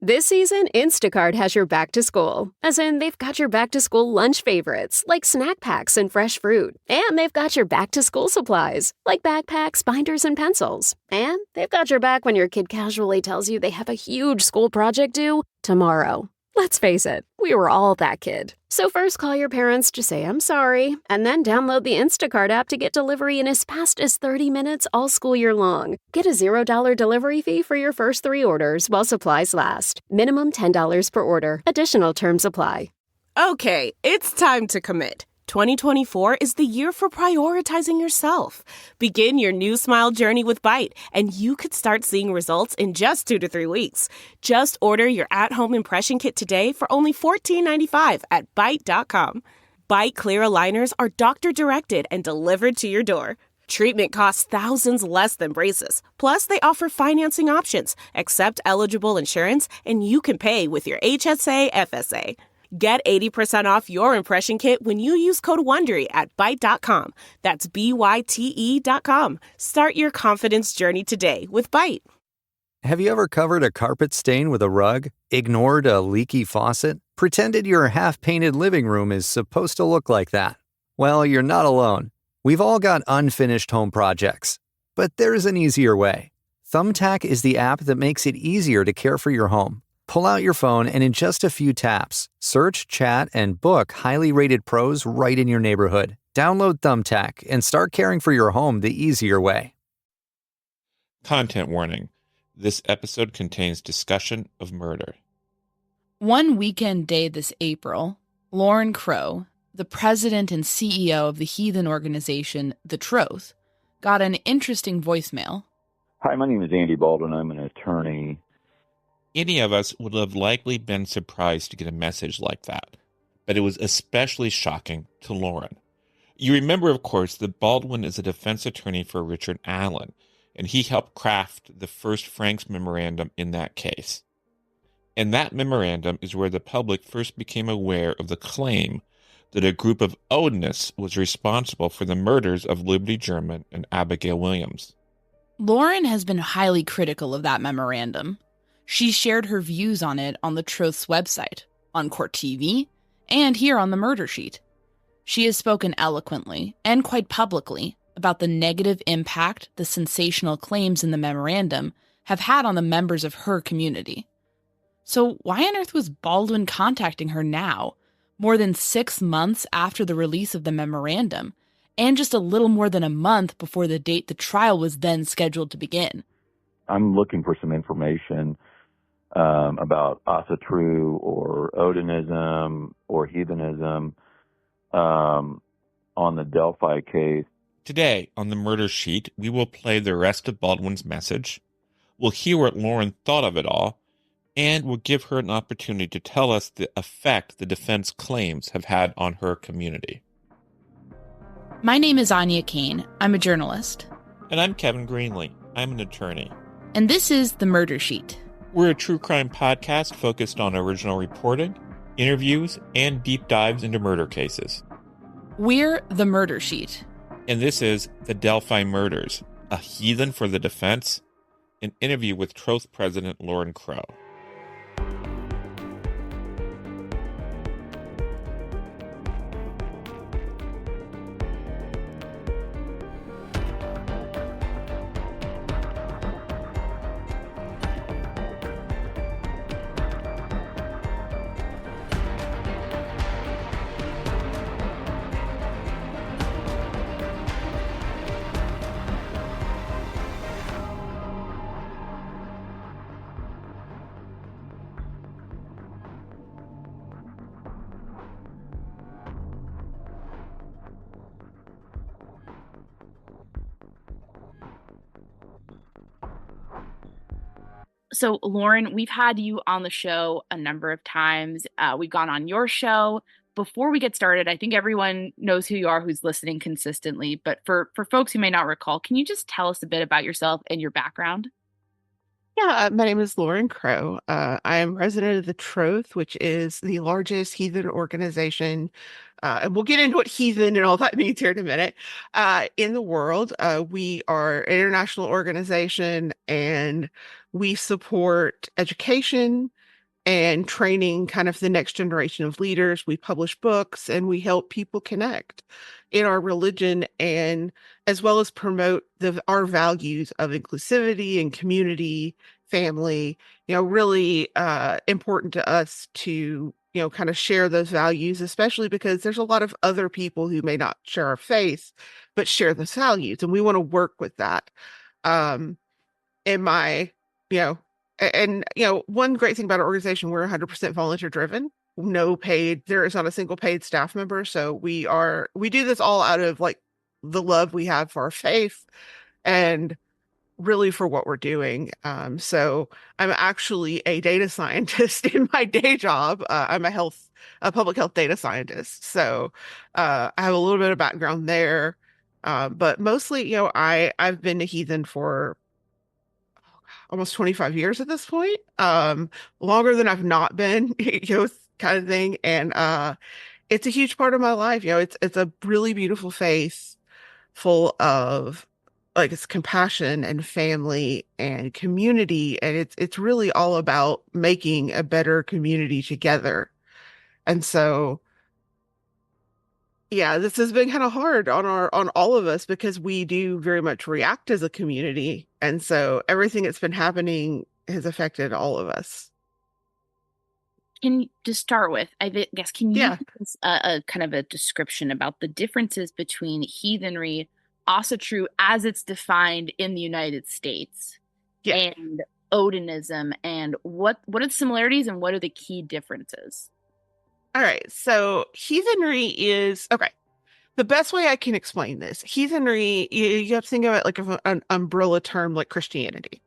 This season, Instacart has your back to school. As in, they've got your back to school lunch favorites, like snack packs and fresh fruit. And they've got your back to school supplies, like backpacks, binders, and pencils. And they've got your back when your kid casually tells you they have a huge school project due tomorrow. Let's face it, we were all that kid. So first call your parents to say I'm sorry, and then download the Instacart app to get delivery in as fast as 30 minutes all school year long. Get a $0 delivery fee for your first 3 orders while supplies last. Minimum $10 per order. Additional terms apply. Okay, it's time to commit. 2024 is the year for prioritizing yourself. Begin your new smile journey with Byte, and you could start seeing results in just 2 to 3 weeks. Just order your at-home impression kit today for only $14.95 at Byte.com. Byte clear aligners are doctor-directed and delivered to your door. Treatment costs thousands less than braces. Plus, they offer financing options, accept eligible insurance, and you can pay with your HSA FSA. Get 80% off your impression kit when you use code WONDERY at Byte.com. That's BYTE.com. Start your confidence journey today with Byte. Have you ever covered a carpet stain with a rug, ignored a leaky faucet, pretended your half-painted living room is supposed to look like that? Well, you're not alone. We've all got unfinished home projects. But there's an easier way. Thumbtack is the app that makes it easier to care for your home. Pull out your phone and in just a few taps, search, chat, and book highly rated pros right in your neighborhood. Download Thumbtack and start caring for your home the easier way. Content warning. This episode contains discussion of murder. One weekend day this April, Lauren Crow, the president and CEO of the Heathen organization, the Troth, got an interesting voicemail. Hi, my name is Andy Baldwin. I'm an attorney. Any of us would have likely been surprised to get a message like that, but it was especially shocking to Lauren. You remember, of course, that Baldwin is a defense attorney for Richard Allen, and he helped craft the first Franks memorandum in that case. And that memorandum is where the public first became aware of the claim that a group of Odinists was responsible for the murders of Liberty German and Abigail Williams. Lauren has been highly critical of that memorandum. She shared her views on it on the Troth's website, on Court TV, and here on the Murder Sheet. She has spoken eloquently and quite publicly about the negative impact the sensational claims in the memorandum have had on the members of her community. So why on earth was Baldwin contacting her now, more than 6 months after the release of the memorandum, and just a little more than a month before the date the trial was then scheduled to begin? I'm looking for some information about Asatru or Odinism or heathenism on the Delphi case. Today, on the Murder Sheet, we will play the rest of Baldwin's message. We'll hear what Lauren thought of it all, and we'll give her an opportunity to tell us the effect the defense claims have had on her community. My name is Anya Kane. I'm a journalist. And I'm Kevin Greenlee. I'm an attorney. And this is The Murder Sheet. We're a true crime podcast focused on original reporting, interviews, and deep dives into murder cases. We're The Murder Sheet. And this is The Delphi Murders, a heathen for the defense, an interview with Troth President Lauren Crow. So, Lauren, we've had you on the show a number of times. We've gone on your show. Before we get started, I think everyone knows who you are who's listening consistently. But for folks who may not recall, can you just tell us a bit about yourself and your background? Yeah, my name is Lauren Crow. I am president of the Troth, which is the largest heathen organization. And we'll get into what heathen and all that means here in a minute. In the world, we are an international organization and we support education, and training kind of the next generation of leaders. We publish books and we help people connect in our religion, and as well as promote our values of inclusivity and community, family, really important to us to, kind of share those values, especially because there's a lot of other people who may not share our faith, but share those values. And we want to work with that. In my, you know, one great thing about our organization, we're 100% volunteer driven, no paid, there is not a single paid staff member. So we do this all out of like the love we have for our faith and really for what we're doing. So I'm actually a data scientist in my day job. I'm a public health data scientist. So I have a little bit of background there. But mostly, I've been a heathen for almost 25 years at this point. Longer than I've not been, kind of thing. And it's a huge part of my life. It's a really beautiful faith full of like it's compassion and family and community. And it's really all about making a better community together. And so yeah, this has been kind of hard on all of us because we do very much react as a community. And so everything that's been happening has affected all of us. To start with, I guess, can you Yeah. give us a kind of a description about the differences between heathenry, Asatru as it's defined in the United States, Yeah. and Odinism, and what are the similarities and what are the key differences? All right. So heathenry is okay. The best way I can explain this, heathenry, you have to think of it like an umbrella term like Christianity.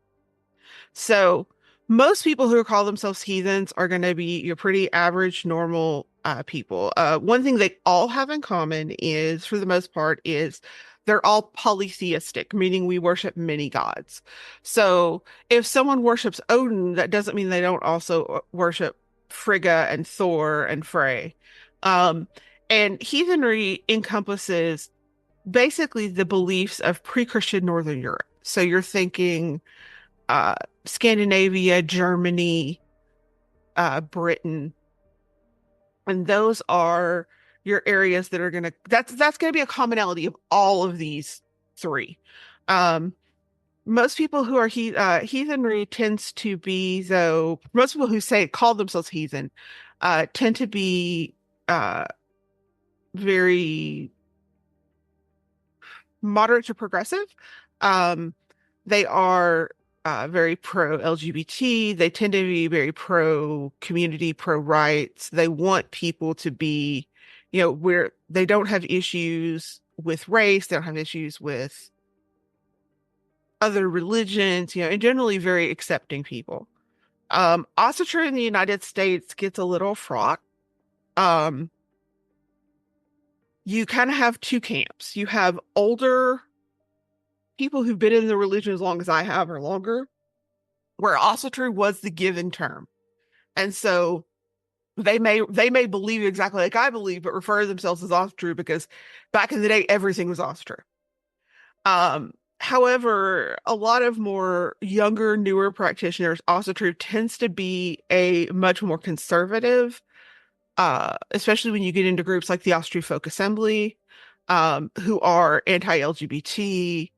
So most people who call themselves heathens are going to be your pretty average, normal people. One thing they all have in common is, for the most part, is they're all polytheistic, meaning we worship many gods. So if someone worships Odin, that doesn't mean they don't also worship Frigga and Thor and Frey. And heathenry encompasses basically the beliefs of pre-Christian Northern Europe. So you're thinking Scandinavia, Germany, Britain, and those are your areas that are that's going to be a commonality of all of these three. Most people who are heathenry tends to be, though, most people who call themselves heathen tend to be very moderate to progressive. They are very pro-LGBT. They tend to be very pro-community, pro-rights. They want people to be, where they don't have issues with race. They don't have issues with other religions, and generally very accepting people. Asatru in the United States gets a little fraught. You kind of have two camps. You have older people who've been in the religion as long as I have or longer, where Asatru was the given term. And so they may believe exactly like I believe, but refer to themselves as Asatru because back in the day, everything was Asatru. However, a lot of more younger, newer practitioners, Asatru tends to be a much more conservative, especially when you get into groups like the Asatru Folk Assembly, who are anti-LGBT,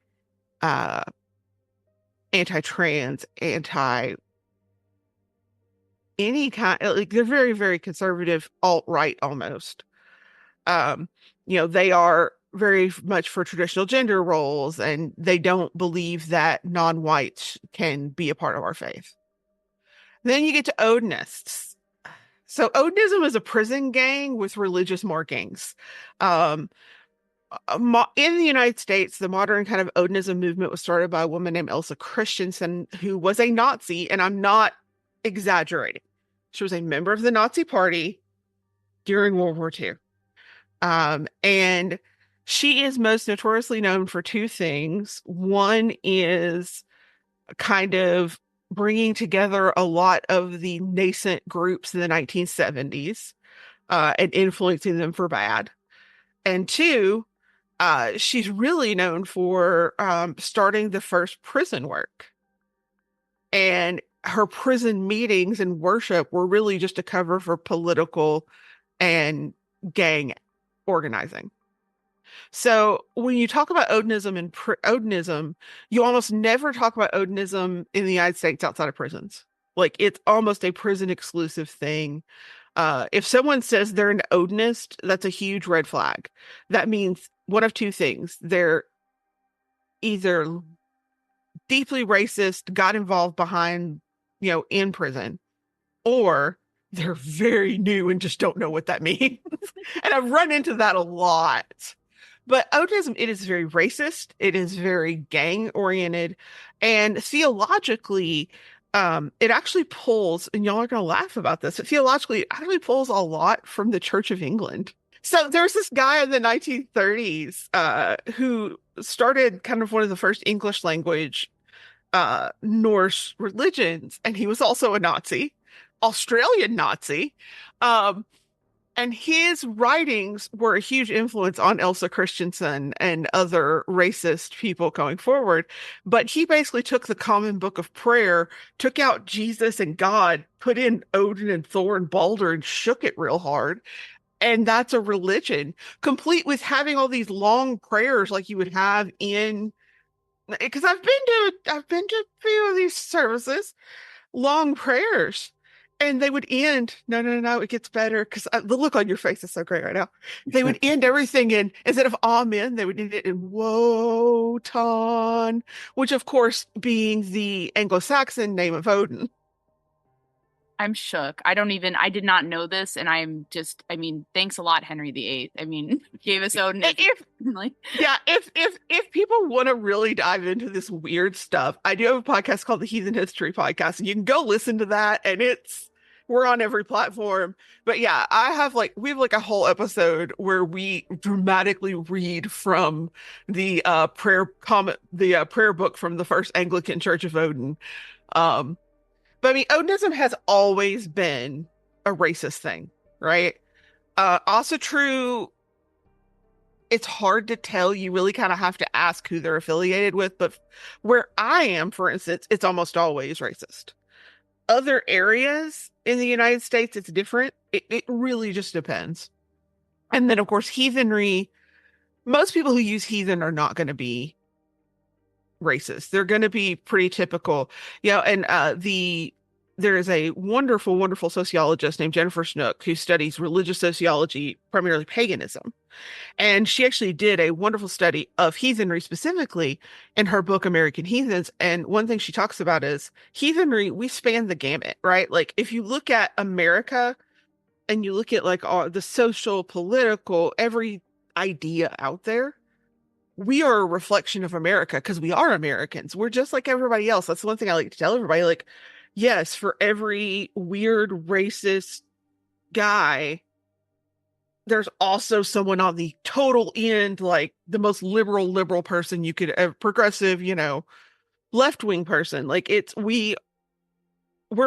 anti-trans, any kind, like they're very, very conservative, alt-right almost. They are very much for traditional gender roles, and they don't believe that non-whites can be a part of our faith. Then you get to Odinists. So Odinism is a prison gang with religious markings. In the United States, the modern kind of Odinism movement was started by a woman named Elsa Christensen, who was a Nazi, and I'm not exaggerating. She was a member of the Nazi Party during World War II. And she is most notoriously known for two things. One is kind of bringing together a lot of the nascent groups in the 1970s and influencing them for bad. And two, she's really known for starting the first prison work. And her prison meetings and worship were really just a cover for political and gang organizing. So when you talk about Odinism and Odinism, you almost never talk about Odinism in the United States outside of prisons. Like it's almost a prison exclusive thing. If someone says they're an Odinist, that's a huge red flag. That means one of two things. They're either deeply racist, got involved behind, in prison, or they're very new and just don't know what that means. And I've run into that a lot. But Odinism, it is very racist. It is very gang oriented. And theologically, it actually pulls, and y'all are going to laugh about this, but theologically, it actually pulls a lot from the Church of England. So there's this guy in the 1930s who started kind of one of the first English language Norse religions, and he was also a Nazi, Australian Nazi. And his writings were a huge influence on Elsa Christensen and other racist people going forward. But he basically took the common book of prayer, took out Jesus and God, put in Odin and Thor and Balder, and shook it real hard. And that's a religion, complete with having all these long prayers like you would have in, because I've been to a few of these services, long prayers. And they would end, no, it gets better, because the look on your face is so great right now. They would end everything in, instead of amen, they would end it in Wotan, which of course being the Anglo-Saxon name of Odin. I'm shook. I did not know this. And thanks a lot, Henry VIII. Gave us Odin. If people want to really dive into this weird stuff, I do have a podcast called the Heathen History Podcast, and you can go listen to that. And we're on every platform. But yeah, we have a whole episode where we dramatically read from the prayer book from the First Anglican Church of Odin. But Odinism has always been a racist thing, right? Also true, it's hard to tell. You really kind of have to ask who they're affiliated with. But where I am, for instance, it's almost always racist. Other areas in the United States, it's different. It really just depends. And then, of course, heathenry. Most people who use heathen are not going to be racist. They're going to be pretty typical. And there is a wonderful, wonderful sociologist named Jennifer Snook who studies religious sociology, primarily paganism. And she actually did a wonderful study of heathenry specifically in her book, American Heathens. And one thing she talks about is heathenry, we span the gamut, right? Like if you look at America and you look at all the social, political, every idea out there, we are a reflection of America because we are Americans. We're just like everybody else. That's the one thing I like to tell everybody. Yes, for every weird racist guy, there's also someone on the total end, like the most liberal person you could ever, progressive, left-wing person. We're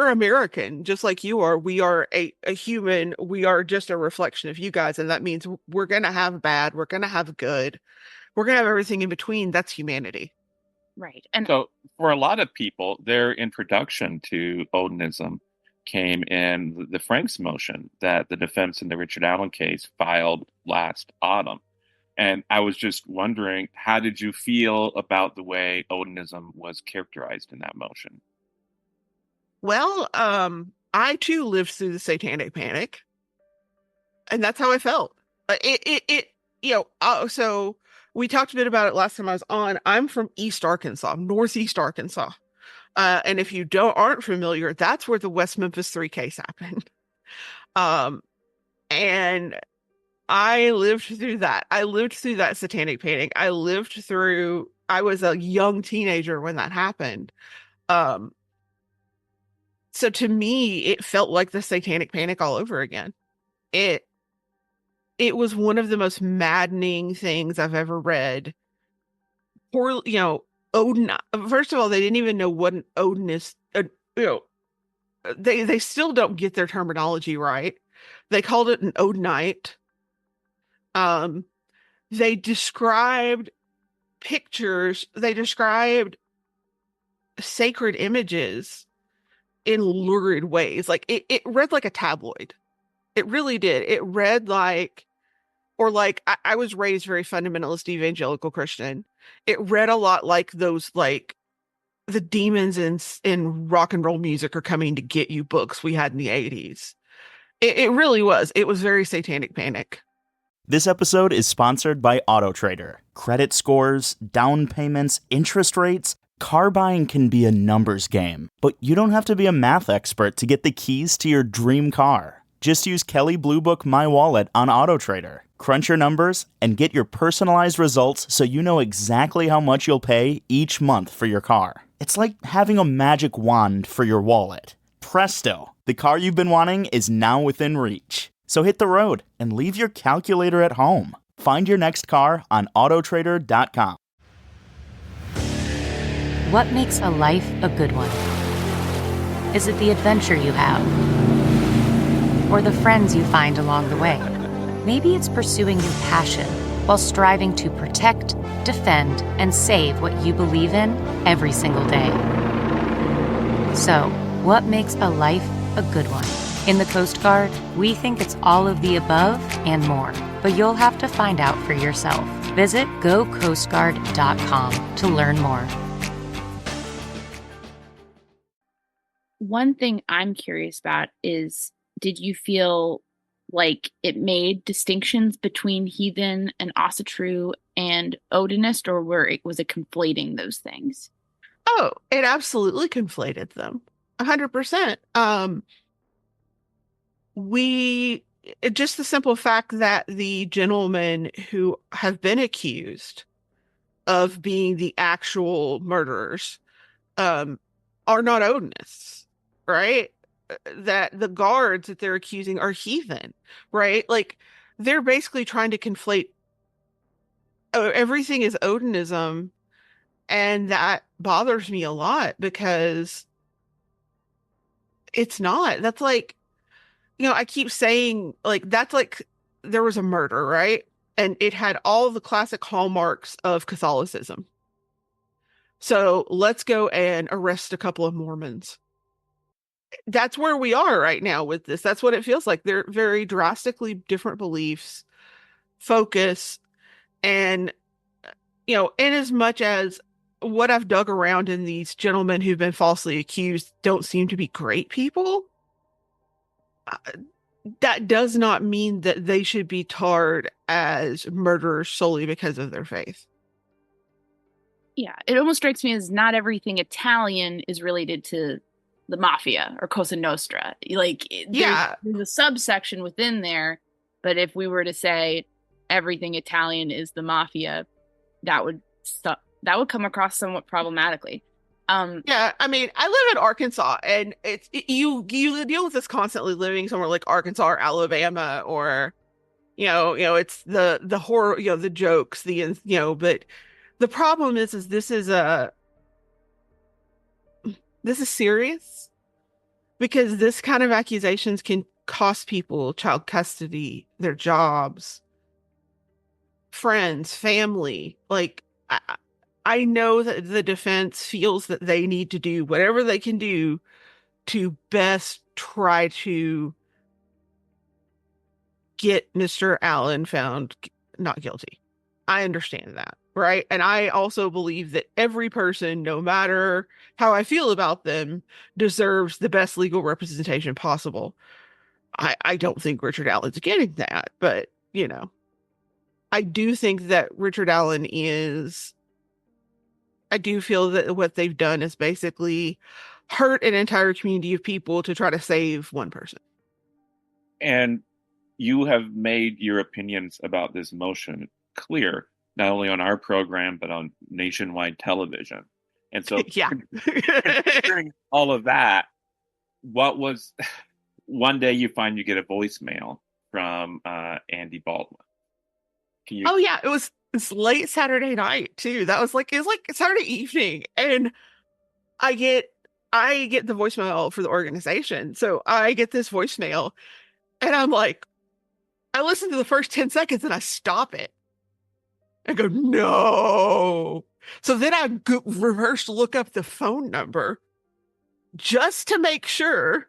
American, just like you are. We are a human. We are just a reflection of you guys. And that means we're going to have bad. We're going to have good. We're going to have everything in between. That's humanity. Right. And so for a lot of people, their introduction to Odinism came in the Franks motion that the defense in the Richard Allen case filed last autumn. And I was just wondering, how did you feel about the way Odinism was characterized in that motion? Well, I too lived through the Satanic Panic, and that's how I felt. So we talked a bit about it last time I was on. I'm from East Arkansas, Northeast Arkansas. And if you aren't familiar, that's where the West Memphis 3 case happened. And I lived through that. I lived through that Satanic Panic. I was a young teenager when that happened. So to me, it felt like the Satanic Panic all over again. It was one of the most maddening things I've ever read. Odin. First of all, they didn't even know what an Odinist. They still don't get their terminology right. They called it an Odinite. They described pictures. They described sacred images in lurid ways. Like it read like a tabloid. It really did. It read like, or like I was raised very fundamentalist evangelical Christian. It read a lot like those, like the demons in rock and roll music are coming to get you books we had in the 80s. It really was. It was very satanic panic. This episode is sponsored by AutoTrader. Credit scores, down payments, interest rates. Car buying can be a numbers game, but you don't have to be a math expert to get the keys to your dream car. Just use Kelley Blue Book My Wallet on AutoTrader. Crunch your numbers and get your personalized results so you know exactly how much you'll pay each month for your car. It's like having a magic wand for your wallet. Presto! The car you've been wanting is now within reach. So hit the road and leave your calculator at home. Find your next car on autotrader.com. What makes a life a good one? Is it the adventure you have? Or the friends you find along the way? Maybe it's pursuing your passion while striving to protect, defend, and save what you believe in every single day. So, what makes a life a good one? In the Coast Guard, we think it's all of the above and more, but you'll have to find out for yourself. Visit gocoastguard.com to learn more. One thing I'm curious about is, did you feel like it made distinctions between heathen and asatru and Odinist, or was it conflating those things? Oh, it absolutely conflated them. 100%. Just the simple fact that the gentlemen who have been accused of being the actual murderers are not Odinists, right? That the guards that they're accusing are heathen, right? Like, they're basically trying to conflate everything is Odinism, and that bothers me a lot because it's not. That's like, I keep saying, like, that's like there was a murder, right? And it had all the classic hallmarks of Catholicism. So let's go and arrest a couple of Mormons. That's where we are right now with this. That's what it feels like. They're very drastically different beliefs, focus, and, in as much as what I've dug around in these gentlemen who've been falsely accused don't seem to be great people, that does not mean that they should be tarred as murderers solely because of their faith. Yeah, it almost strikes me as not everything Italian is related to the mafia or Cosa Nostra. Like, there's a subsection within there, but if we were to say everything Italian is the mafia, that would come across somewhat problematically. Yeah, I mean, I live in Arkansas, and you deal with this constantly living somewhere like Arkansas or Alabama, or it's the horror, the jokes, but the problem is this is serious, because this kind of accusations can cost people child custody, their jobs, friends, family. Like, I know that the defense feels that they need to do whatever they can do to best try to get Mr. Allen found not guilty. I understand that, right? And I also believe that every person, no matter how I feel about them, deserves the best legal representation possible. I don't think Richard Allen's getting that, but, I do think that Richard Allen I do feel that what they've done is basically hurt an entire community of people to try to save one person. And you have made your opinions about this motion clear, not only on our program, but on nationwide television. And so, yeah, considering all of that, one day you find you get a voicemail from Andy Baldwin. Oh yeah, it's late Saturday night too. It was like Saturday evening, and I get the voicemail for the organization. So I get this voicemail, and I'm like, I listen to the first 10 seconds and I stop it. I go, no. So then I reverse look up the phone number just to make sure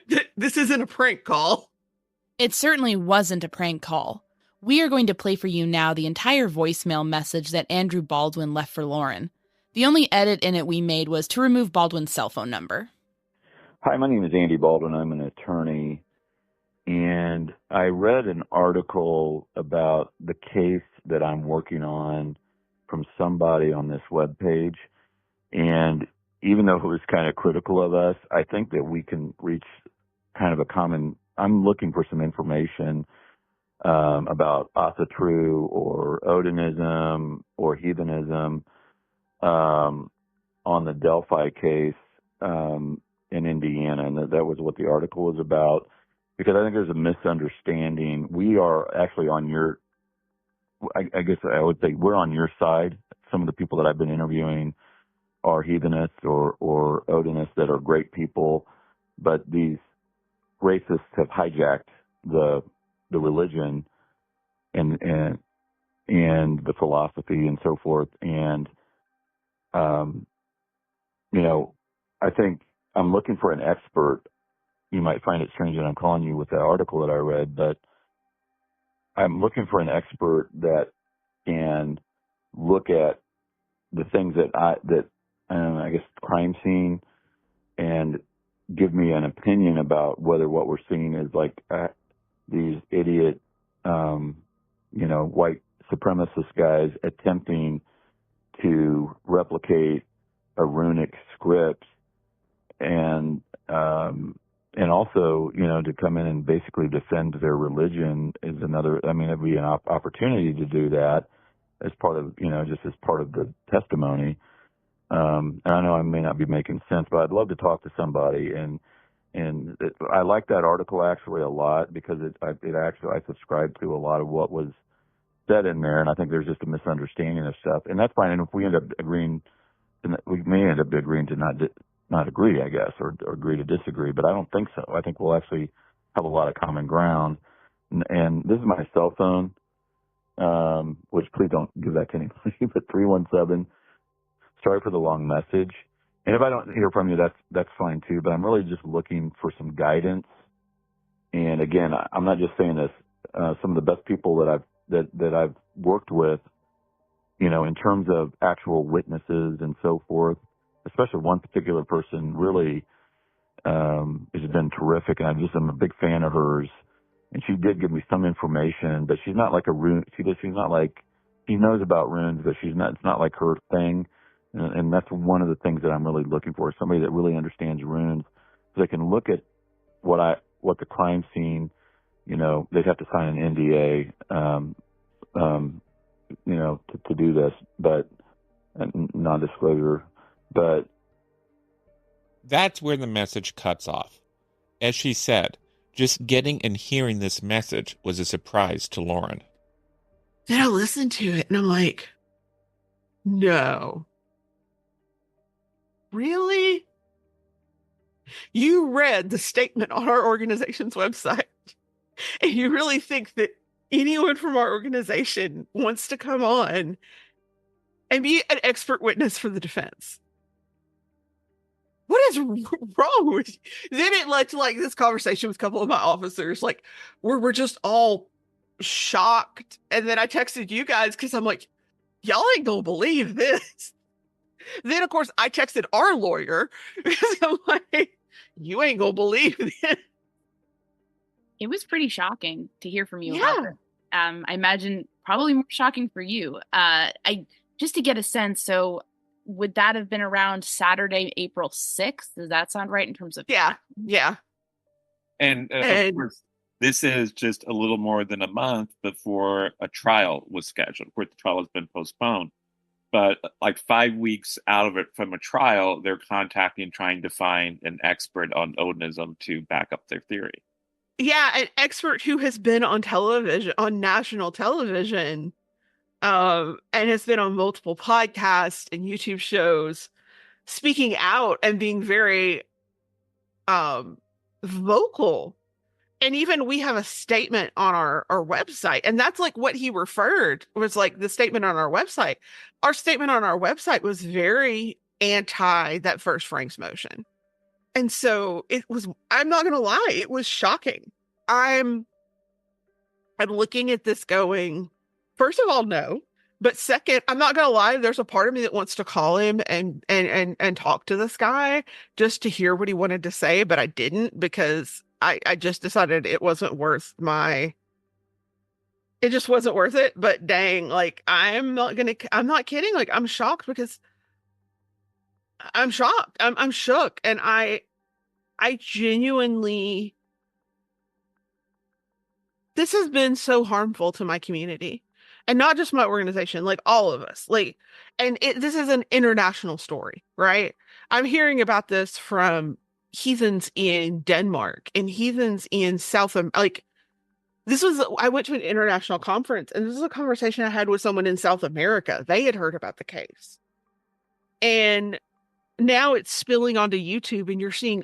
that this isn't a prank call. It certainly wasn't a prank call. We are going to play for you now the entire voicemail message that Andrew Baldwin left for Lauren. The only edit in it we made was to remove Baldwin's cell phone number. Hi, my name is Andy Baldwin. I'm an attorney, and I read an article about the case that I'm working on from somebody on this webpage, and even though it was kind of critical of us, I think that we can reach kind of a common. I'm looking for some information about Asatru or Odinism or heathenism on the Delphi case in Indiana, and that was what the article was about, because I think there's a misunderstanding. We are actually on your, I guess I would say we're on your side. Some of the people that I've been interviewing are heathenists or Odinists that are great people, but these racists have hijacked the religion and the philosophy and so forth. And I think I'm looking for an expert. You might find it strange that I'm calling you with that article that I read, but I'm looking for an expert that can look at the things that I guess crime scene, and give me an opinion about whether what we're seeing is like these idiot, white supremacist guys attempting to replicate a runic script, and also, to come in and basically defend their religion is another. I mean, it'd be an opportunity to do that as part of, just as part of the testimony. And I know I may not be making sense, but I'd love to talk to somebody. I like that article actually a lot, because I subscribe to a lot of what was said in there, and I think there's just a misunderstanding of stuff, and that's fine. And if we end up agreeing, we may end up agreeing to not agree, I guess, or agree to disagree. But I don't think so. I think we'll actually have a lot of common ground. And this is my cell phone, which please don't give that to anybody. But 317. Sorry for the long message. And if I don't hear from you, that's fine too. But I'm really just looking for some guidance. And again, I'm not just saying this. Some of the best people that I've worked with, in terms of actual witnesses and so forth, especially one particular person really has been terrific, and I'm a big fan of hers. And she did give me some information, but she's not like a rune. She's not like, she knows about runes, but she's not. It's not like her thing. And that's one of the things that I'm really looking for, somebody that really understands runes, so they can look at what the crime scene. They'd have to sign an NDA, to do this, but non-disclosure. But that's where the message cuts off. As she said, just getting and hearing this message was a surprise to Lauren. Then I listened to it and I'm like, no. Really? You read the statement on our organization's website, and you really think that anyone from our organization wants to come on and be an expert witness for the defense? What is wrong with you? Then it led to this conversation with a couple of my officers, where we're just all shocked. And then I texted you guys because I'm like, y'all ain't gonna believe this. Then, of course, I texted our lawyer because I'm like, you ain't gonna believe this. It was pretty shocking to hear from you. Yeah. About it. I imagine probably more shocking for you. Just to get a sense, so would that have been around Saturday, April 6th? Does that sound right in terms of? Yeah. And of course, this is just a little more than a month before a trial was scheduled. Of course, the trial has been postponed. But 5 weeks out of it from a trial, they're contacting, trying to find an expert on Odinism to back up their theory. Yeah, an expert who has been on television, on national television, and has been on multiple podcasts and YouTube shows, speaking out and being very vocal. And even we have a statement on our website, and that's what he referred was the statement on our website. Our statement on our website was very anti that first Franks motion. And so it was, I'm not going to lie, it was shocking. I'm looking at this going, first of all, no. But second, I'm not going to lie, there's a part of me that wants to call him and talk to this guy just to hear what he wanted to say, but I didn't because I just decided it wasn't worth it just wasn't worth it. But dang, like, I'm not kidding. Like, I'm shocked because I'm shocked. I'm shook. And I genuinely, this has been so harmful to my community. And not just my organization, like all of us. Like, and this is an international story, right? I'm hearing about this from heathens in Denmark and heathens in I went to an international conference, and this is a conversation I had with someone in South America. They had heard about the case. And now it's spilling onto YouTube, and you're seeing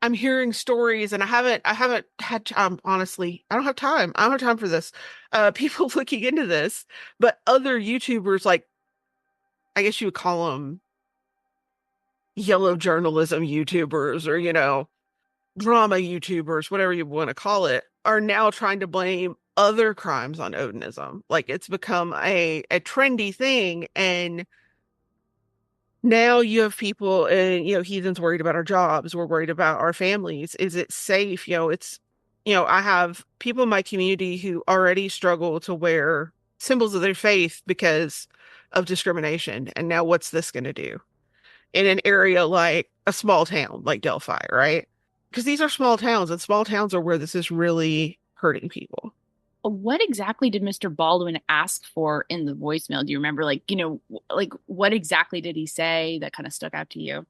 I'm hearing stories, and I haven't had time, honestly. I don't have time. I don't have time for this. People looking into this, but other YouTubers, like, I guess you would call them yellow journalism YouTubers, or, drama YouTubers, whatever you want to call it, are now trying to blame other crimes on Odinism. Like, it's become a trendy thing. And now you have people and, heathens worried about our jobs. We're worried about our families. Is it safe? I have people in my community who already struggle to wear symbols of their faith because of discrimination. And now what's this going to do in an area like a small town like Delphi, right? Because these are small towns, and small towns are where this is really hurting people. What exactly did Mr. Baldwin ask for in the voicemail? Do you remember, what exactly did he say that kind of stuck out to you?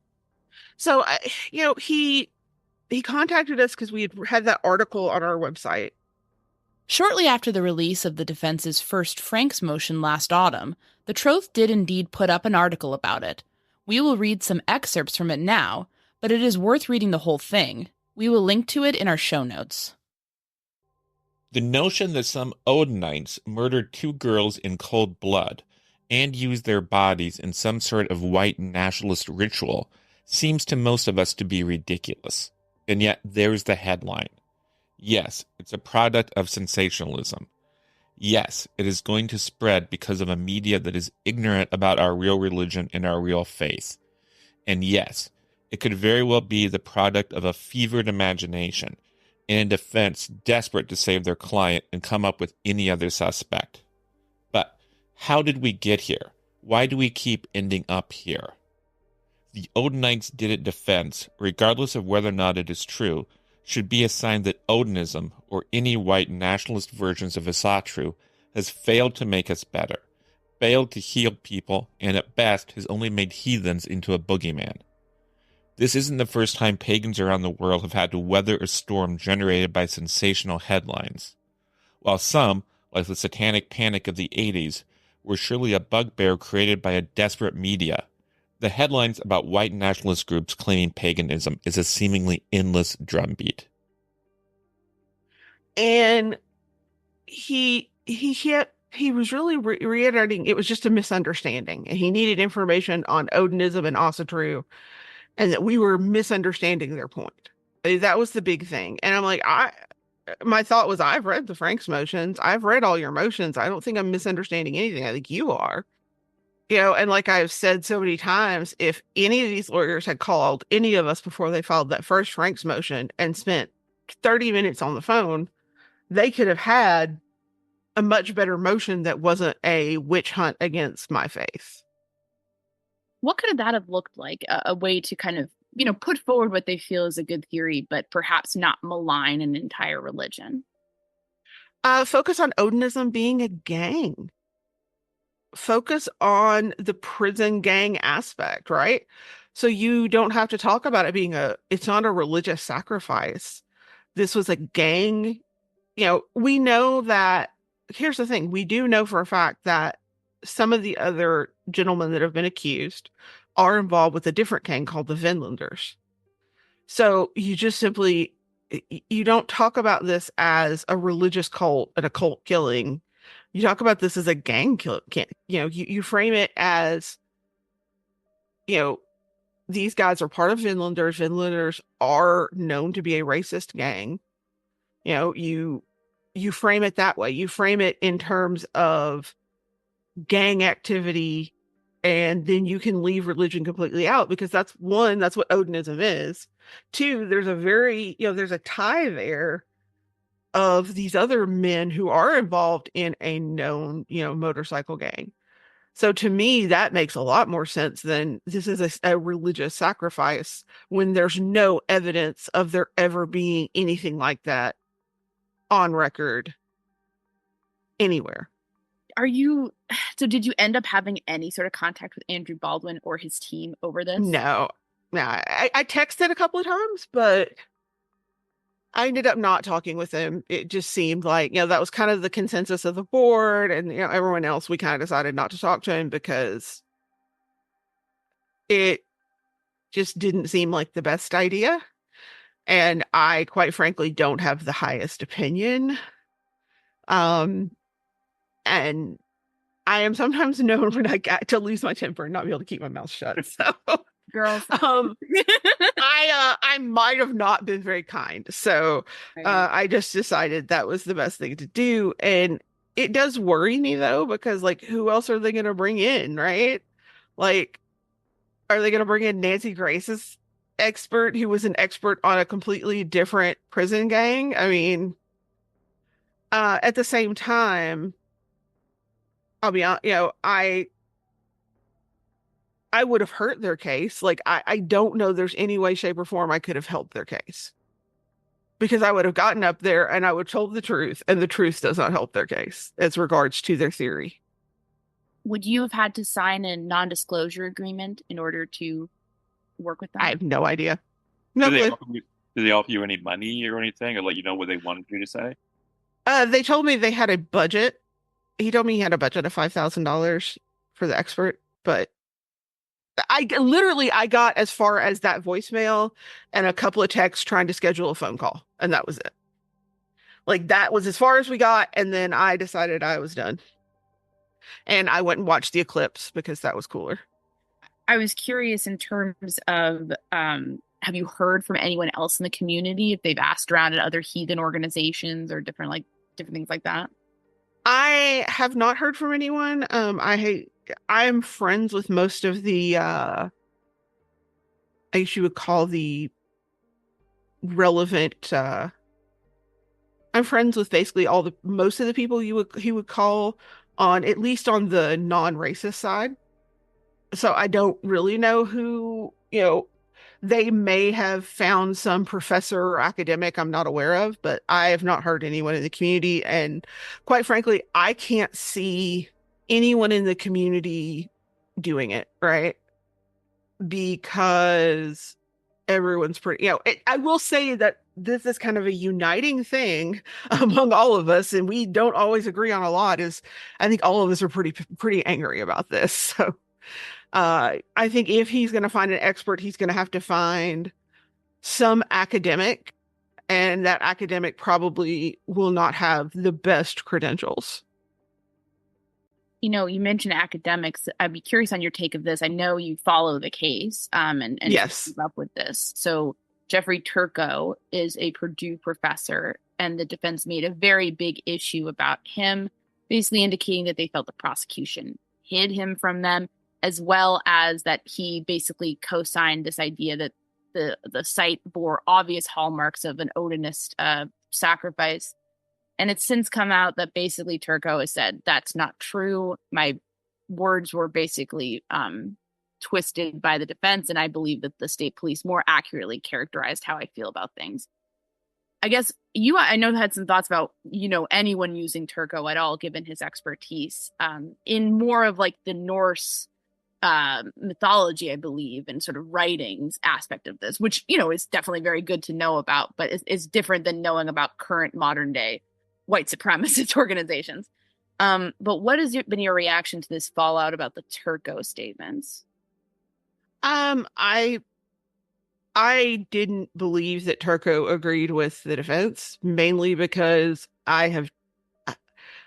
So, he contacted us because we had that article on our website. Shortly after the release of the defense's first Franks motion last autumn, the Troth did indeed put up an article about it. We will read some excerpts from it now, but it is worth reading the whole thing. We will link to it in our show notes. The notion that some Odinists murdered 2 girls in cold blood and used their bodies in some sort of white nationalist ritual seems to most of us to be ridiculous. And yet there's the headline. Yes, it's a product of sensationalism. Yes, it is going to spread because of a media that is ignorant about our real religion and our real faith. And yes, it could very well be the product of a fevered imagination and a defense desperate to save their client and come up with any other suspect. But how did we get here? Why do we keep ending up here? The Odinists did it defense, regardless of whether or not it is true, should be a sign that Odinism, or any white nationalist versions of Asatru, has failed to make us better, failed to heal people, and at best has only made heathens into a boogeyman. This isn't the first time pagans around the world have had to weather a storm generated by sensational headlines. While some, like the satanic panic of the 80s, were surely a bugbear created by a desperate media, the headlines about white nationalist groups claiming paganism is a seemingly endless drumbeat. And he was really reiterating it was just a misunderstanding, and he needed information on Odinism and Asatru, and that we were misunderstanding their point. That was the big thing. And I'm like, my thought was, I've read the Franks motions. I've read all your motions. I don't think I'm misunderstanding anything. I think you are. And like I've said so many times, if any of these lawyers had called any of us before they filed that first Franks motion and spent 30 minutes on the phone, they could have had a much better motion that wasn't a witch hunt against my faith. What could that have looked like? A way to kind of, put forward what they feel is a good theory, but perhaps not malign an entire religion? Focus on Odinism being a gang. Focus on the prison gang aspect, right? So you don't have to talk about it being it's not a religious sacrifice. This was a gang. We know that, here's the thing. We do know for a fact that some of the other gentlemen that have been accused are involved with a different gang called the Vinlanders. So you just simply, you don't talk about this as a religious cult and a cult killing. You talk about this as a gang kill. You frame it as these guys are part of Vinlanders. Vinlanders are known to be a racist gang. You frame it that way. You frame it in terms of gang activity, and then you can leave religion completely out, because that's what Odinism is. Two, there's a tie there of these other men who are involved in a known, motorcycle gang. So to me, that makes a lot more sense than this is a religious sacrifice, when there's no evidence of there ever being anything like that on record anywhere. Did you end up having any sort of contact with Andrew Baldwin or his team over this? No. I texted a couple of times, but I ended up not talking with him. It just seemed like, that was kind of the consensus of the board, and, everyone else, we kind of decided not to talk to him because it just didn't seem like the best idea. And I, quite frankly, don't have the highest opinion. And I am sometimes known when I get to lose my temper and not be able to keep my mouth shut. So, girls, I might have not been very kind. So, I just decided that was the best thing to do. And it does worry me, though, because, who else are they going to bring in, right? Are they going to bring in Nancy Grace's expert, who was an expert on a completely different prison gang? I mean, at the same time, I'll be honest, I would have hurt their case. I don't know there's any way, shape, or form I could have helped their case, because I would have gotten up there and I would have told the truth, and the truth does not help their case as regards to their theory. Would you have had to sign a non-disclosure agreement in order to work with them? I have no idea. No Did clue. they offer you any money or anything, or let you know what they wanted you to say? They told me they had a budget. He told me he had a budget of $5,000 for the expert, but I got as far as that voicemail and a couple of texts trying to schedule a phone call, and that was it. That was as far as we got, and then I decided I was done. And I went and watched the eclipse because that was cooler. I was curious in terms of, have you heard from anyone else in the community, if they've asked around at other heathen organizations or different things like that? I have not heard from anyone. I'm friends with most of the, I guess you would call the relevant, I'm friends with basically most of the people he would call on, at least on the non-racist side. So I don't really know who, they may have found some professor or academic I'm not aware of, but I have not heard anyone in the community. And quite frankly, I can't see anyone in the community doing it, right? Because everyone's pretty, I will say that this is kind of a uniting thing among all of us, and we don't always agree on a lot. I think all of us are pretty angry about this. So I think if he's going to find an expert, he's going to have to find some academic, and that academic probably will not have the best credentials. You mentioned academics. I'd be curious on your take of this. I know you follow the case and yes, keep up with this. So Jeffrey Turco is a Purdue professor, and the defense made a very big issue about him, basically indicating that they felt the prosecution hid him from them, as well as that he basically co-signed this idea that the site bore obvious hallmarks of an Odinist sacrifice. And it's since come out that basically Turco has said that's not true. My words were basically twisted by the defense, and I believe that the state police more accurately characterized how I feel about things. I guess I know had some thoughts about, anyone using Turco at all, given his expertise in more of the Norse mythology, I believe, and sort of writings aspect of this, which, is definitely very good to know about, but is different than knowing about current modern day white supremacist organizations. But what has been your reaction to this fallout about the Turco statements? I didn't believe that Turco agreed with the defense, mainly because one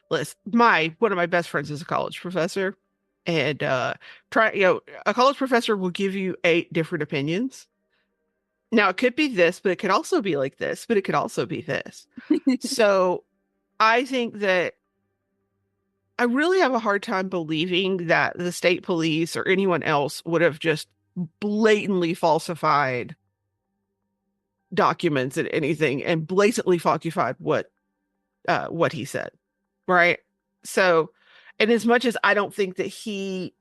of my best friends is a college professor, And try, a college professor will give you 8 different opinions. Now, it could be this, but it could also be like this, but it could also be this. So I think that I really have a hard time believing that the state police or anyone else would have just blatantly falsified documents and anything and blatantly falsified what he said. Right. So, and as much as I don't think that he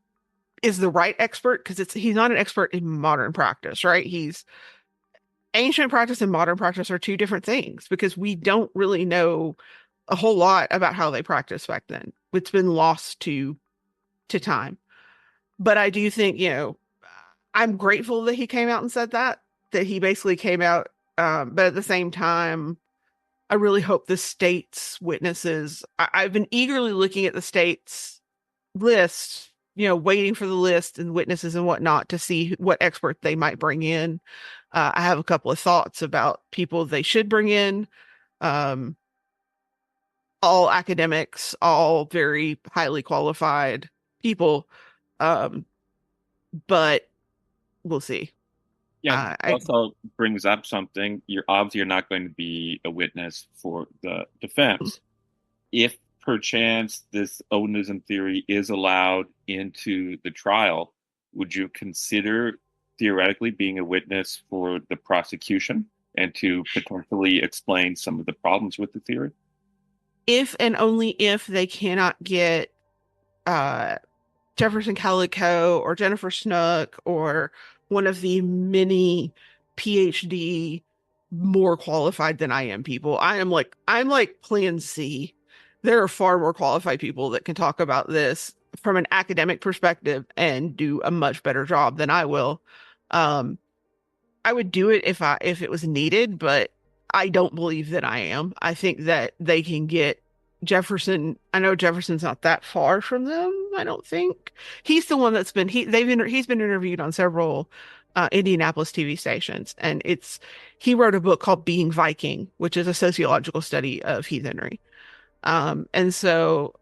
is the right expert, because he's not an expert in modern practice, right? He's ancient practice and modern practice are 2 different things, because we don't really know a whole lot about how they practiced back then. It's been lost to time. But I do think, I'm grateful that he came out and said that he basically came out. But at the same time, I really hope the state's witnesses, I've been eagerly looking at the state's list, waiting for the list and witnesses and whatnot to see what expert they might bring in. I have a couple of thoughts about people they should bring in. All academics, all very highly qualified people. But we'll see. Yeah, it also brings up something. You're obviously not going to be a witness for the defense. If perchance this Odinism theory is allowed into the trial, would you consider theoretically being a witness for the prosecution and to potentially explain some of the problems with the theory? If and only if they cannot get Jefferson Calico or Jennifer Snook or one of the many PhD more qualified than I am people. I'm like plan C. There are far more qualified people that can talk about this from an academic perspective and do a much better job than I will. I would do it if it was needed, but I don't believe that I am. I think that they can get Jefferson. I know Jefferson's not that far from them. I don't think he's the one that's been he's been interviewed on several Indianapolis TV stations, and he wrote a book called Being Viking, which is a sociological study of heathenry. And so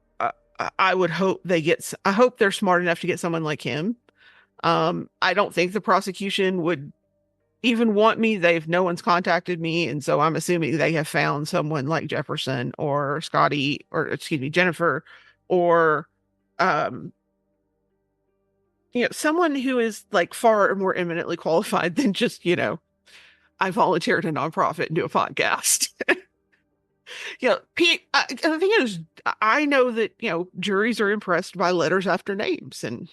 I would hope I hope they're smart enough to get someone like him. I don't think the prosecution would even want me. No one's contacted me, and so I'm assuming they have found someone like Jefferson or Jennifer, or someone who is like far more eminently qualified than just I volunteer at a nonprofit and do a podcast. Pete, the thing is, I know that juries are impressed by letters after names, and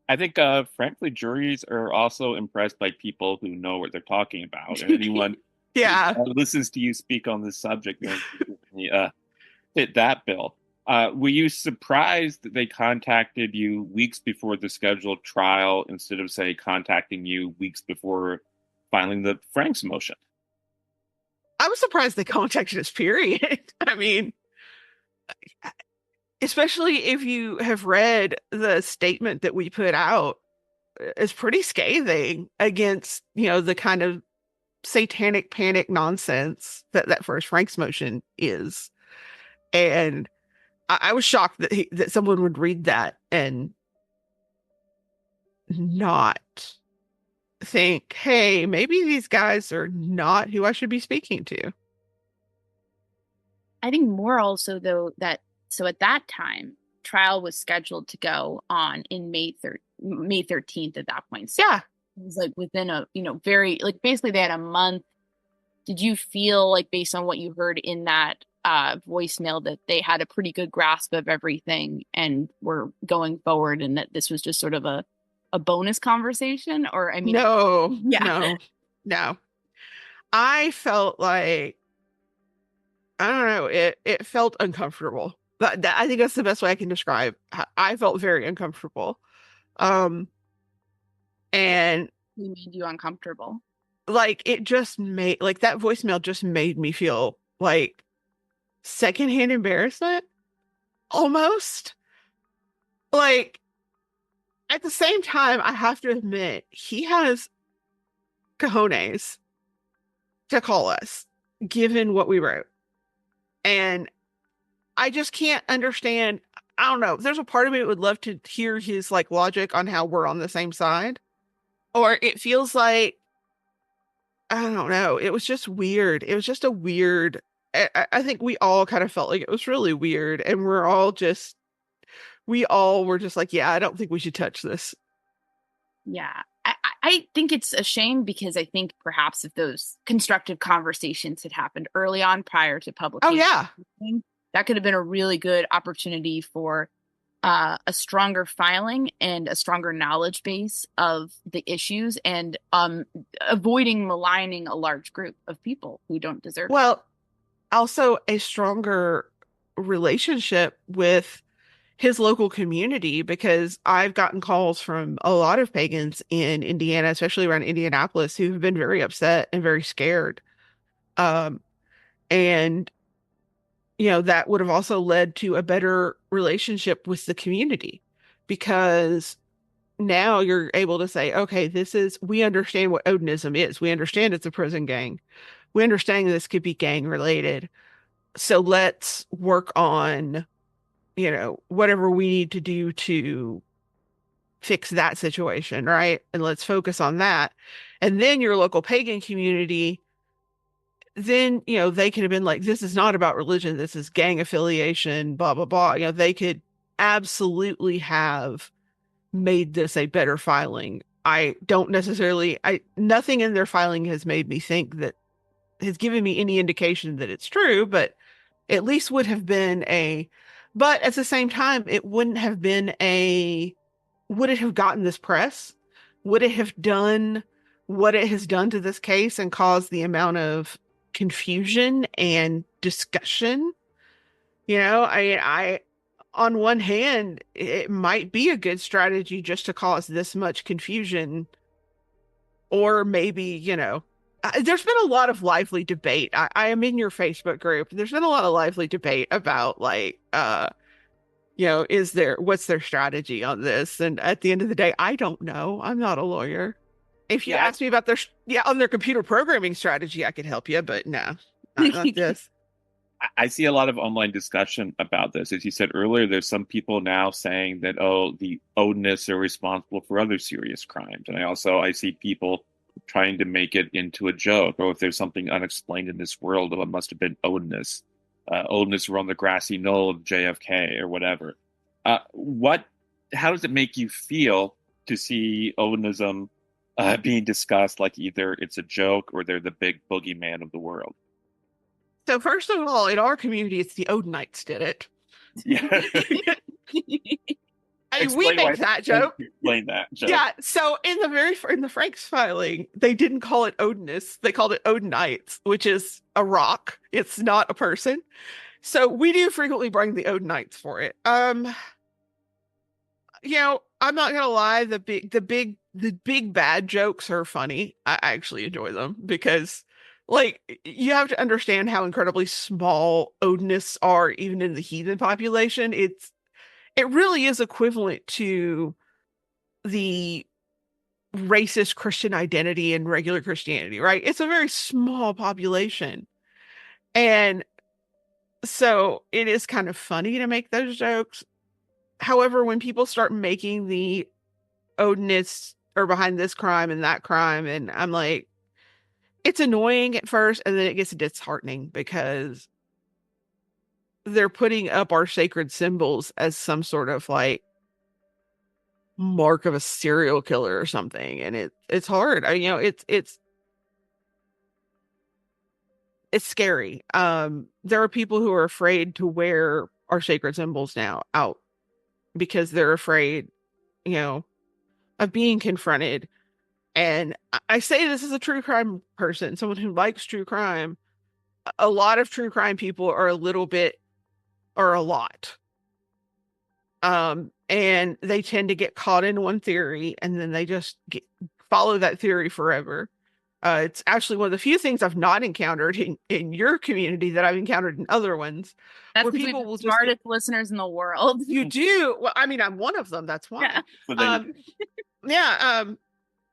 I think, frankly, juries are also impressed by people who know what they're talking about. And anyone who listens to you speak on this subject fit that bill. Were you surprised that they contacted you weeks before the scheduled trial instead of, say, contacting you weeks before filing the Franks motion? I was surprised they contacted us, period. I mean, especially if you have read the statement that we put out, it's pretty scathing against, the kind of satanic panic nonsense that first Franks motion is. And I was shocked that someone would read that and not think, hey, maybe these guys are not who I should be speaking to. I think more also, though, so at that time, trial was scheduled to go on in May 13th at that point. So it was like within a, very, like basically they had a month. Did you feel like, based on what you heard in that voicemail, that they had a pretty good grasp of everything and were going forward, and that this was just sort of a bonus conversation? Or, I mean, no. I felt like, I don't know, it felt uncomfortable. But I think that's the best way I can describe. I felt very uncomfortable. And it made you uncomfortable. Like, it just made, like, that voicemail just made me feel like secondhand embarrassment, almost. Like, at the same time, I have to admit, he has cojones to call us, given what we wrote. And I just can't understand. I don't know. There's a part of me that would love to hear his like logic on how we're on the same side. Or it feels like, I don't know. It was just weird. It was just a weird. I think we all kind of felt like it was really weird, and we all were just like, yeah, I don't think we should touch this. Yeah. I think it's a shame because I think perhaps if those constructive conversations had happened early on prior to publication, that could have been a really good opportunity for a stronger filing and a stronger knowledge base of the issues, and avoiding maligning a large group of people who don't deserve it. Well, also a stronger relationship with his local community, because I've gotten calls from a lot of pagans in Indiana, especially around Indianapolis, who've been very upset and very scared. And that would have also led to a better relationship with the community, because now you're able to say, okay, we understand what Odinism is. We understand it's a prison gang. We understand this could be gang related. So let's work on, whatever we need to do to fix that situation, right? And let's focus on that. And then your local pagan community, then, they could have been like, this is not about religion. This is gang affiliation, blah, blah, blah. They could absolutely have made this a better filing. Nothing in their filing has made me think that, has given me any indication that it's true, but at least would have been but at the same time, it wouldn't have been would it have gotten this press? Would it have done what it has done to this case and caused the amount of confusion and discussion? I on one hand, it might be a good strategy just to cause this much confusion, or maybe, there's been a lot of lively debate. I am in your Facebook group. There's been a lot of lively debate about like, what's their strategy on this? And at the end of the day, I don't know. I'm not a lawyer. If you ask me about on their computer programming strategy, I could help you, but no, not this. I see a lot of online discussion about this. As you said earlier, there's some people now saying that, the Odinists are responsible for other serious crimes. And I see people trying to make it into a joke, or if there's something unexplained in this world, it must have been Odinists. Odinists were on the grassy knoll of JFK or whatever. How does it make you feel to see Odinism being discussed like either it's a joke or they're the big boogeyman of the world? So first of all, in our community, it's the Odinites did it. Yeah. We make that joke. Explain that joke. Yeah. So in the Franks filing, they didn't call it Odinists. They called it Odinites, which is a rock. It's not a person. So we do frequently bring the Odinites for it. I'm not gonna lie. The big bad jokes are funny. I actually enjoy them because, like, you have to understand how incredibly small Odinists are, even in the heathen population. It really is equivalent to the racist Christian identity in regular Christianity, right? It's a very small population. And so it is kind of funny to make those jokes. However, when people start making the Odinists are behind this crime and that crime, and I'm like, it's annoying at first, and then it gets disheartening because they're putting up our sacred symbols as some sort of like mark of a serial killer or something. And it's hard. It's scary. There are people who are afraid to wear our sacred symbols now out because they're afraid, of being confronted. And I say this as a true crime person, someone who likes true crime. A lot of true crime people are a lot. And they tend to get caught in one theory and then they just follow that theory forever. It's actually one of the few things I've not encountered in your community that I've encountered in other ones. That's where people will smartest listeners in the world. You do. Well, I mean, I'm one of them. That's why. Yeah.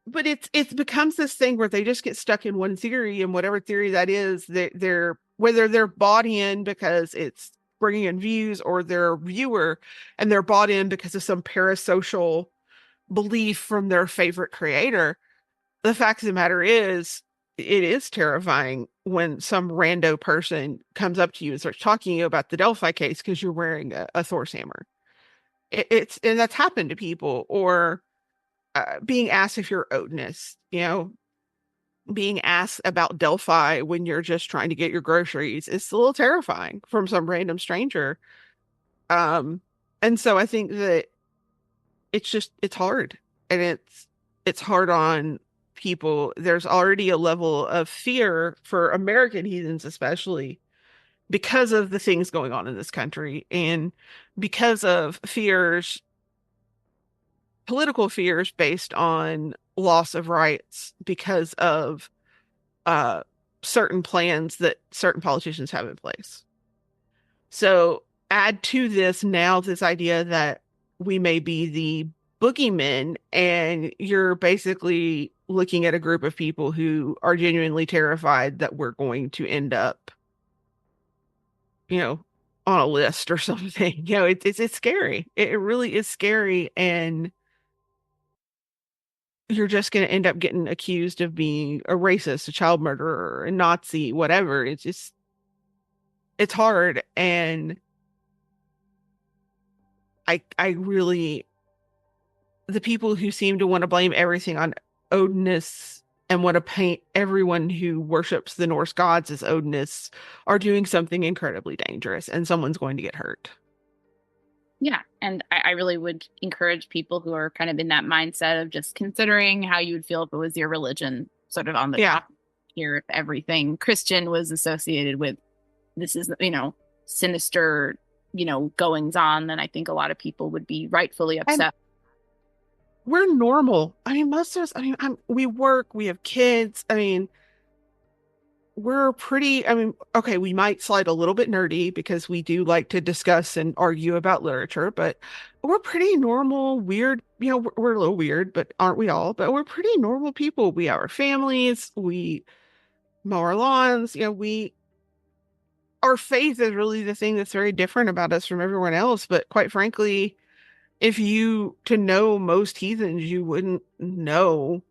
But it becomes this thing where they just get stuck in one theory, and whatever theory that is, they're whether they're bought in because it's bringing in views, or they're a viewer and they're bought in because of some parasocial belief from their favorite creator. The fact of the matter is, it is terrifying when some rando person comes up to you and starts talking to you about the Delphi case because you're wearing a Thor's hammer. And that's happened to people, or being asked if you're Odinist, being asked about Delphi when you're just trying to get your groceries. It's a little terrifying from some random stranger. And so I think that it's hard, and it's hard on people. There's already a level of fear for American heathens, especially because of the things going on in this country, and because of political fears based on loss of rights, because of certain plans that certain politicians have in place. So add to this now this idea that we may be the boogeymen, and you're basically looking at a group of people who are genuinely terrified that we're going to end up, on a list or something. It's scary. It really is scary. And you're just going to end up getting accused of being a racist, a child murderer, a Nazi, whatever. It's hard. And I really, the people who seem to want to blame everything on Odinists and want to paint everyone who worships the Norse gods as Odinists are doing something incredibly dangerous, and someone's going to get hurt. Yeah. And I really would encourage people who are kind of in that mindset of just considering how you would feel if it was your religion sort of on the top here, if everything Christian was associated with this is, sinister, goings on, then I think a lot of people would be rightfully upset. And we're normal. Most of us, we work, we have kids. We're pretty, okay, we might slide a little bit nerdy because we do like to discuss and argue about literature, but we're pretty normal, weird, we're a little weird, but aren't we all? But we're pretty normal people. We have our families, we mow our lawns, our faith is really the thing that's very different about us from everyone else. But quite frankly, to know most heathens, you wouldn't know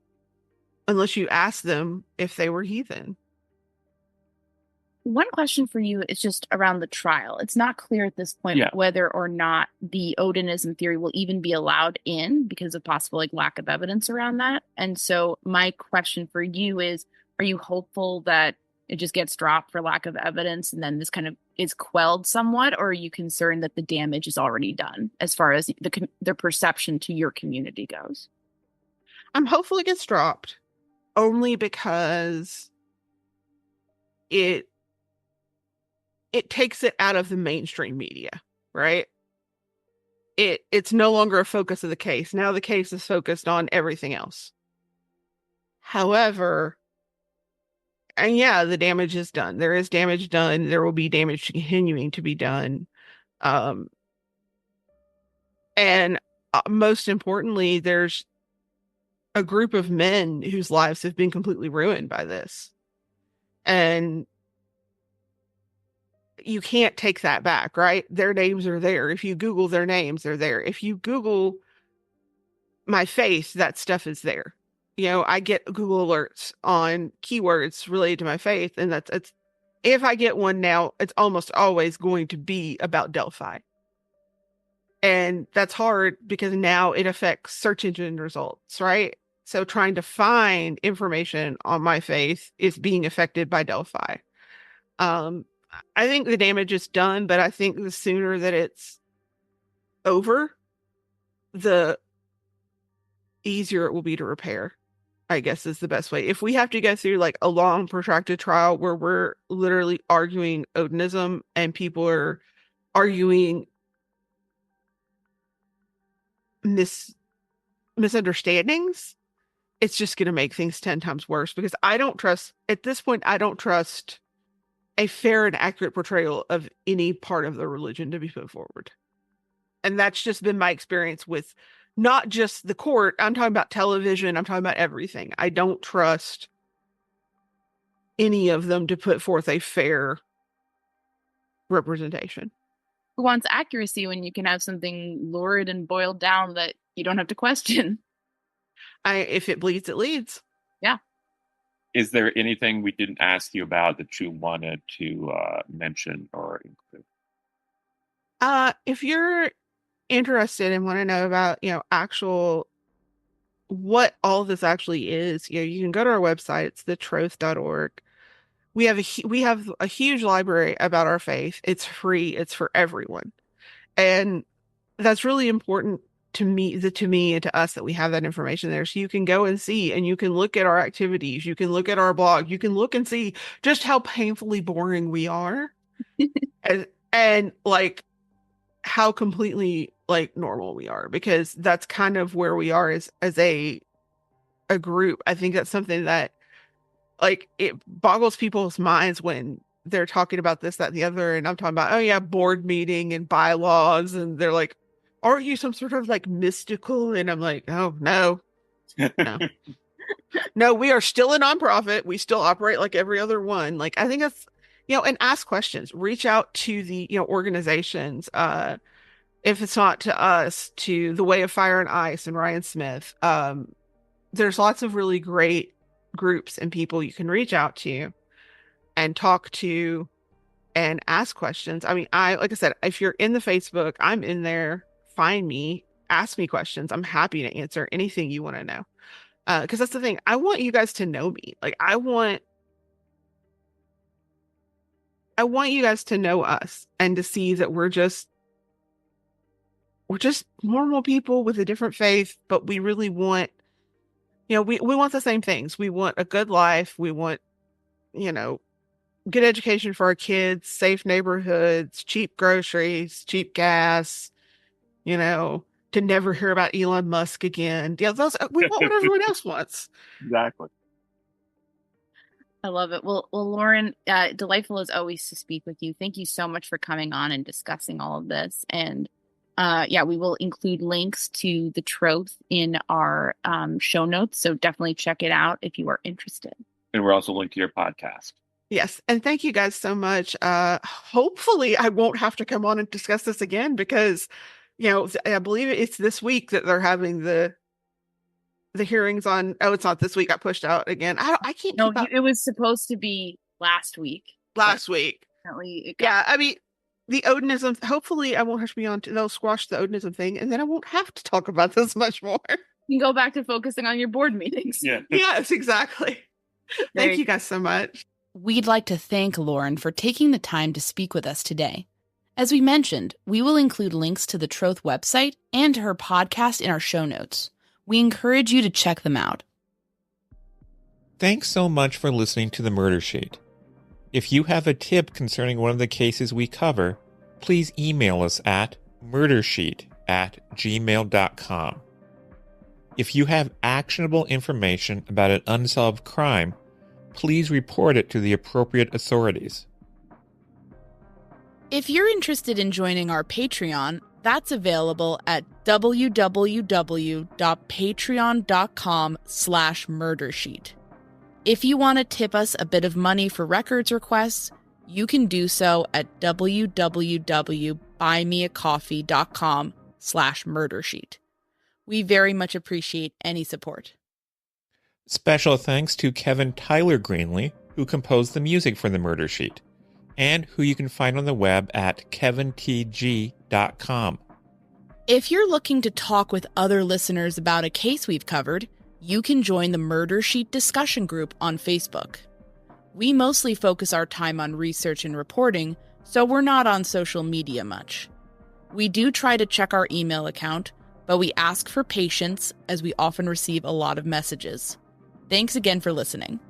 unless you asked them if they were heathen. One question for you is just around the trial. It's not clear at this point whether or not the Odinism theory will even be allowed in because of possible lack of evidence around that. And so my question for you is, are you hopeful that it just gets dropped for lack of evidence and then this kind of is quelled somewhat, or are you concerned that the damage is already done as far as the perception to your community goes? I'm hopeful it gets dropped, only because it takes it out of the mainstream media, right? It's no longer a focus of the case. Now the case is focused on everything else. However, and the damage is done. There is damage done. There will be damage continuing to be done. And most importantly, there's a group of men whose lives have been completely ruined by this. And you can't take that back, right? Their names are there. If you Google their names, they're there. If you Google my faith, that stuff is there. I get Google alerts on keywords related to my faith, and it's if I get one now, it's almost always going to be about Delphi. And that's hard because now it affects search engine results, right? So trying to find information on my faith is being affected by Delphi. I think the damage is done, but I think the sooner that it's over, the easier it will be to repair, I guess is the best way. If we have to go through a long protracted trial where we're literally arguing Odinism and people are arguing misunderstandings, it's just going to make things 10 times worse, because at this point, I don't trust a fair and accurate portrayal of any part of the religion to be put forward. And that's just been my experience with not just the court. I'm talking about television. I'm talking about everything. I don't trust any of them to put forth a fair representation. who wants accuracy when you can have something lurid and boiled down that you don't have to question? If it bleeds, it leads. Yeah. Is there anything we didn't ask you about that you wanted to mention or include? If you're interested and want to know about, actual what all this actually is, you can go to our website. It's thetroth.org. We have a huge library about our faith. It's free. It's for everyone. And that's really important to me and to us that we have that information there. So you can go and see, and you can look at our activities. You can look at our blog. You can look and see just how painfully boring we are. and like how completely like normal we are, because that's kind of where we are as a group. I think that's something that like it boggles people's minds when they're talking about this, that, and the other. And I'm talking about, oh yeah, board meeting and bylaws. And they're like, aren't you some sort of like mystical? And I'm like, oh, no. No, we are still a nonprofit. We still operate like every other one. Like, I think that's, and ask questions, reach out to the, organizations. If it's not to us, to the Way of Fire and Ice and Ryan Smith. There's lots of really great groups and people you can reach out to and talk to and ask questions. I mean, like I said, if you're in the Facebook, I'm in there. Find me, ask me questions. I'm happy to answer anything you want to know. Because that's the thing. I want you guys to know me. Like, I want you guys to know us and to see that we're just normal people with a different faith, but we really want, we want the same things. We want a good life. We want, good education for our kids, safe neighborhoods, cheap groceries, cheap gas, to never hear about Elon Musk again. Yeah, we want what everyone else wants. Exactly. I love it. Well, Lauren, delightful as always to speak with you. Thank you so much for coming on and discussing all of this. And we will include links to the Troth in our show notes. So definitely check it out if you are interested. And we're also linked to your podcast. Yes. And thank you guys so much. Hopefully I won't have to come on and discuss this again because, I believe it's this week that they're having the hearings on. Oh, it's not this week. Got pushed out again. I can't. No, it was supposed to be last week. Yeah. I mean, the Odinism, hopefully I won't have to be on. They'll squash the Odinism thing and then I won't have to talk about this much more. You can go back to focusing on your board meetings. Yeah. Yes, exactly. Thank you guys so much. We'd like to thank Lauren for taking the time to speak with us today. As we mentioned, we will include links to the Troth website and to her podcast in our show notes. We encourage you to check them out. Thanks so much for listening to The Murder Sheet. If you have a tip concerning one of the cases we cover, please email us at murdersheet@gmail.com. If you have actionable information about an unsolved crime, please report it to the appropriate authorities. If you're interested in joining our Patreon, that's available at www.patreon.com/murdersheet. If you want to tip us a bit of money for records requests, you can do so at www.buymeacoffee.com/murdersheet. We very much appreciate any support. Special thanks to Kevin Tyler Greenlee, who composed the music for The Murder Sheet, and who you can find on the web at kevintg.com. If you're looking to talk with other listeners about a case we've covered, you can join the Murder Sheet discussion group on Facebook. We mostly focus our time on research and reporting, so we're not on social media much. We do try to check our email account, but we ask for patience as we often receive a lot of messages. Thanks again for listening.